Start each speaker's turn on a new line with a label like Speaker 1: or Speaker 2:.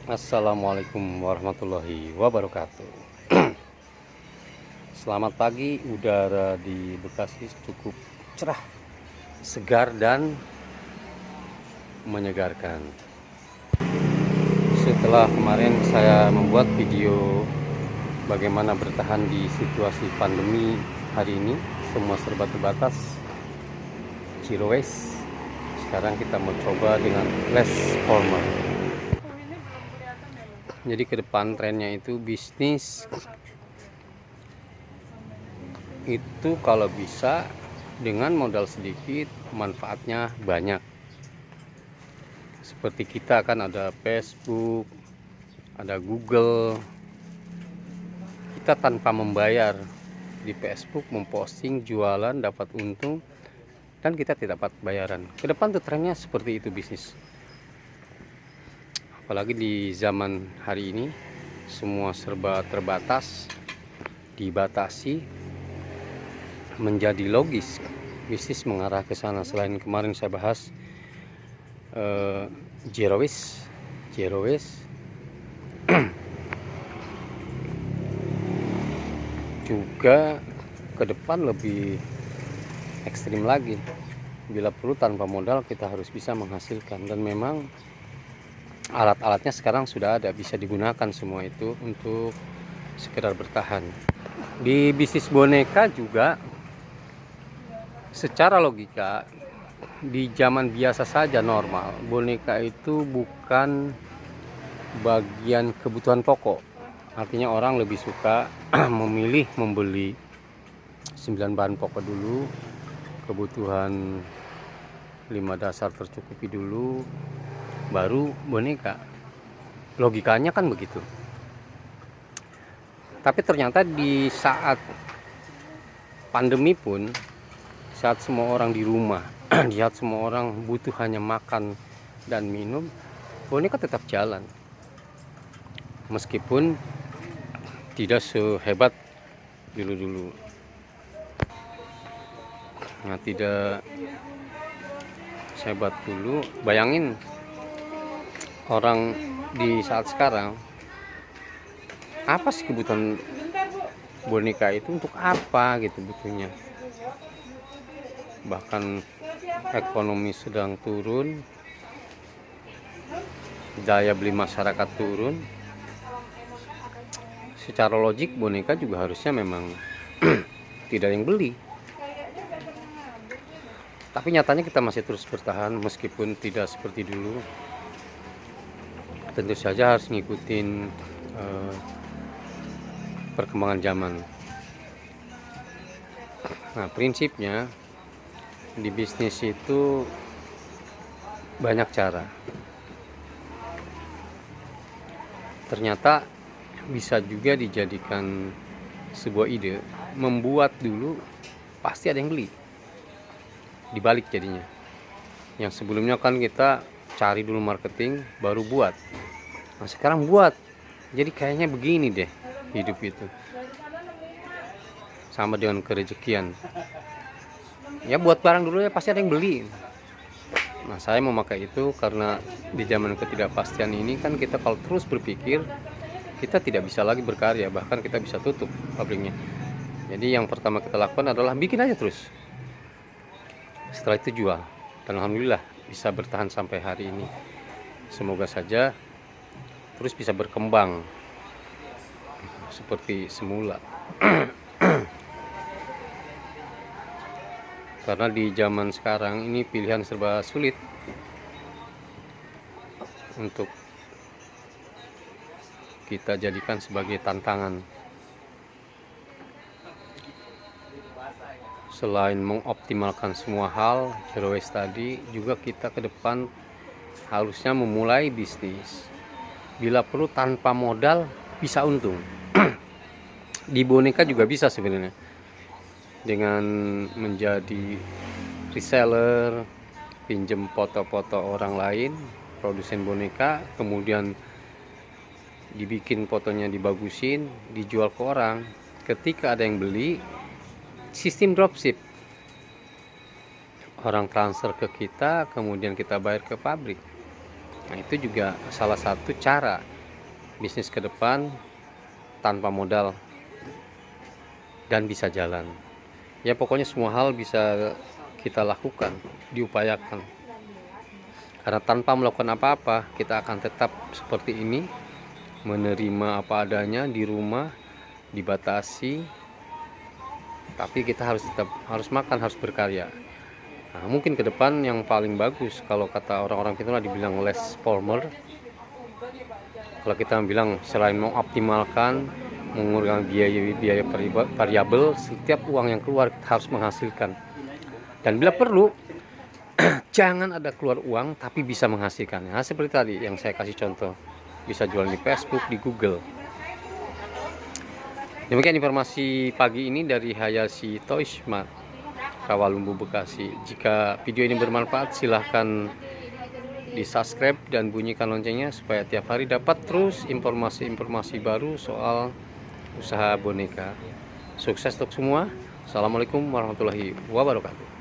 Speaker 1: Assalamualaikum warahmatullahi wabarakatuh. Selamat pagi, udara di Bekasi cukup cerah, segar dan menyegarkan. Setelah kemarin saya membuat video bagaimana bertahan di situasi pandemi hari ini, semua serba terbatas, zero waste. Sekarang kita mau coba dengan less formal. Jadi ke depan trennya itu bisnis itu kalau bisa dengan modal sedikit, manfaatnya banyak. Seperti kita kan ada Facebook, ada Google. Kita tanpa membayar di Facebook memposting jualan dapat untung dan kita tidak dapat bayaran. Ke depan tuh trennya seperti itu bisnis. Apalagi di zaman hari ini semua serba terbatas, dibatasi, menjadi logis bisnis mengarah ke sana. Selain kemarin saya bahas zero waste juga ke depan lebih ekstrim lagi. Bila perlu tanpa modal kita harus bisa menghasilkan, dan memang alat-alatnya sekarang sudah ada, bisa digunakan semua itu untuk sekedar bertahan. Di bisnis boneka juga secara logika di zaman biasa saja normal, boneka itu bukan bagian kebutuhan pokok. Artinya orang lebih suka memilih membeli 9 bahan pokok dulu, kebutuhan 5 dasar tercukupi dulu, baru boneka. Logikanya kan begitu. Tapi ternyata di saat pandemi pun, saat semua orang di rumah, di saat semua orang butuh hanya makan dan minum, boneka tetap jalan. Meskipun tidak sehebat dulu-dulu. Nah, tidak sehebat dulu. Bayangin orang di saat sekarang, apa sih kebutuhan boneka itu, untuk apa gitu butuhnya. Bahkan ekonomi sedang turun, daya beli masyarakat turun. Secara logik boneka juga harusnya memang tidak ada yang beli. Tapi nyatanya kita masih terus bertahan meskipun tidak seperti dulu. Tentu saja harus ngikutin perkembangan zaman. Nah, prinsipnya di bisnis itu banyak cara. Ternyata bisa juga dijadikan sebuah ide. Membuat dulu pasti ada yang beli. Dibalik jadinya. Yang sebelumnya kan kita cari dulu marketing baru buat. Nah, sekarang buat. Jadi kayaknya begini deh hidup itu. Sama dengan kerejekian. Ya buat barang dulu ya pasti ada yang beli. Nah, saya memakai itu karena di zaman ketidakpastian ini kan kita kalau terus berpikir, kita tidak bisa lagi berkarya, bahkan kita bisa tutup pabriknya. Jadi yang pertama kita lakukan adalah bikin aja terus. Setelah itu jual. Dan alhamdulillah bisa bertahan sampai hari ini. Semoga saja terus bisa berkembang seperti semula. Karena di zaman sekarang ini pilihan serba sulit untuk kita jadikan sebagai tantangan. Selain mengoptimalkan semua hal zero waste tadi, juga kita ke depan harusnya memulai bisnis bila perlu tanpa modal bisa untung. Di boneka juga bisa sebenarnya, dengan menjadi reseller, pinjem foto-foto orang lain, produsen boneka, kemudian dibikin fotonya, dibagusin, dijual ke orang. Ketika ada yang beli, sistem dropship, orang transfer ke kita, kemudian kita bayar ke pabrik. Nah, itu juga salah satu cara bisnis ke depan tanpa modal dan bisa jalan. Ya pokoknya semua hal bisa kita lakukan, diupayakan. Karena tanpa melakukan apa-apa, kita akan tetap seperti ini, menerima apa adanya di rumah, dibatasi, tapi kita tetap harus makan, harus berkarya. Nah, mungkin ke depan yang paling bagus, kalau kata orang-orang kita dibilang less former. Kalau kita bilang selain mengoptimalkan, mengurangi biaya variabel, setiap uang yang keluar harus menghasilkan. Dan bila perlu, jangan ada keluar uang tapi bisa menghasilkan. Nah, seperti tadi yang saya kasih contoh, bisa jual di Facebook, di Google. Demikian informasi pagi ini dari Hayashi Toys Mart, Rawalumbu, Bekasi. Jika video ini bermanfaat, silahkan di subscribe dan bunyikan loncengnya supaya tiap hari dapat terus informasi-informasi baru soal usaha boneka. Sukses untuk semua. Assalamualaikum warahmatullahi wabarakatuh.